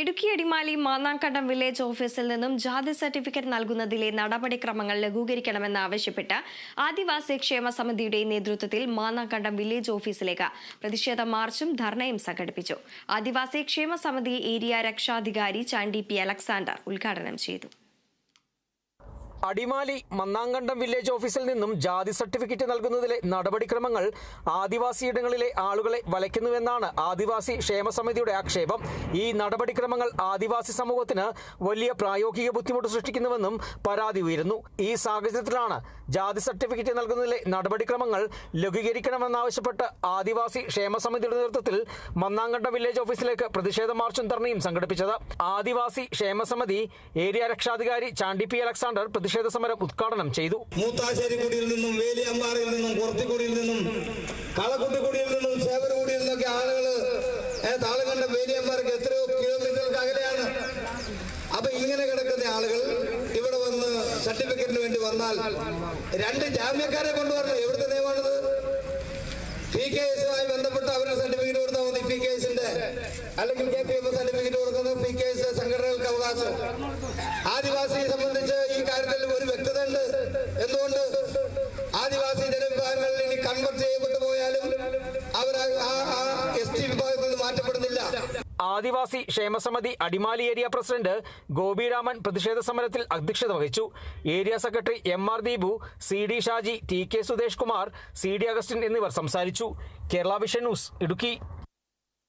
Idukki Adimali മാന്നാങ്കണ്ടം village ഓഫീസിൽ നിന്നും ജാതി സർട്ടിഫിക്കറ്റ് നൽകുന്നതിലെ നടപടിക്രമങ്ങൾ ലഘൂകരിക്കണമെന്നാവശ്യപ്പെട്ട് ആദിവാസി ക്ഷേമ സമിതിയുടെ നേതൃത്വത്തിൽ മാന്നാങ്കണ്ടം വില്ലേജ് ഓഫീസിലേക്ക് പ്രതിഷേധ മാർച്ചും ധർണയും സംഘടിപ്പിച്ചു. ആദിവാസി ക്ഷേമ സമിതി ഏരിയ രക്ഷാധികാരി ചാണ്ടി പി അലക്സാണ്ടർ ഉദ്ഘാടനം ചെയ്തു. അടിമാലി മന്നാങ്കണ്ടം വില്ലേജ് ഓഫീസിൽ നിന്നും ജാതി സർട്ടിഫിക്കറ്റ് നൽകുന്നതിലെ നടപടിക്രമങ്ങൾ ആദിവാസിയിടങ്ങളിലെ ആളുകളെ വലയ്ക്കുന്നുവെന്നാണ് ആദിവാസി ക്ഷേമ സമിതിയുടെ ആക്ഷേപം. ഈ നടപടിക്രമങ്ങൾ ആദിവാസി സമൂഹത്തിന് വലിയ പ്രായോഗിക ബുദ്ധിമുട്ട് സൃഷ്ടിക്കുന്നുവെന്നും പരാതി ഉയരുന്നു. ഈ സാഹചര്യത്തിലാണ് ജാതി സർട്ടിഫിക്കറ്റ് നൽകുന്നതിലെ നടപടിക്രമങ്ങൾ ലഘൂകരിക്കണമെന്നാവശ്യപ്പെട്ട് ആദിവാസി ക്ഷേമ സമിതിയുടെ നേതൃത്വത്തിൽ മന്നാങ്കണ്ടം വില്ലേജ് ഓഫീസിലേക്ക് പ്രതിഷേധ മാർച്ചും ധർണയും സംഘടിപ്പിച്ചത്. ആദിവാസി ക്ഷേമ സമിതി ഏരിയ രക്ഷാധികാരി ചാണ്ടി പി അലക്സാണ്ടർ പ്രതിഷേധ സമരം ഉദ്ഘാടനം ചെയ്തു. മൂത്താശ്ശേരിക്കുടിയിൽ നിന്നും, വേലിയമ്പാറയിൽ നിന്നും, കുറത്തിക്കുടിയിൽ നിന്നും, കളക്കുട്ടിക്കുടിയിൽ നിന്നും, ചേവരക്കുടിയിൽ നിന്നൊക്കെ ആളുകൾ താളകണ്ട വേലിയമ്പാറയ്ക്ക് എത്രയോ കിലോമീറ്ററുകൾക്ക് അകലെയാണ്. അപ്പൊ ഇങ്ങനെ കിടക്കുന്ന ആളുകൾ ഇവിടെ വന്ന് സർട്ടിഫിക്കറ്റിന് വേണ്ടി വന്നാൽ രണ്ട് ജാമ്യക്കാരെ കൊണ്ടുവരണം. എവിടുത്തെ നിയമമാണത്? PKS-മായി ബന്ധപ്പെട്ട് അവരുടെ സർട്ടിഫിക്കറ്റ് കൊടുത്താൽ മതി. PKS-ന്റെ അല്ലെങ്കിൽ KPF സർട്ടിഫിക്കറ്റ് കൊടുക്കുന്നത് PKS സംഘടനകൾക്ക് അവകാശം. ആദിവാസിയെ സംബന്ധിച്ച് ഈ കാര്യത്തിൽ ഒരു വ്യക്തത ഉണ്ട്. എന്തുകൊണ്ട് ആദിവാസി ജനവിഭാഗങ്ങളിൽ ഇനി കൺവെർട്ട് ചെയ്യപ്പെട്ടു പോയാലും അവർ ST വിഭാഗത്തിൽ നിന്ന് മാറ്റപ്പെടുന്നില്ല. ആദിവാസി ക്ഷേമസമിതി അടിമാലി ഏരിയ പ്രസിഡന്റ് ഗോപിരാമൻ പ്രതിഷേധ സമരത്തിൽ അധ്യക്ഷത വഹിച്ചു. Area secretary MR Deepu, CD Shaji, TK Sudesh Kumar, CD Augustine എന്നിവർ സംസാരിച്ചു. Kerala vision news, Idukki.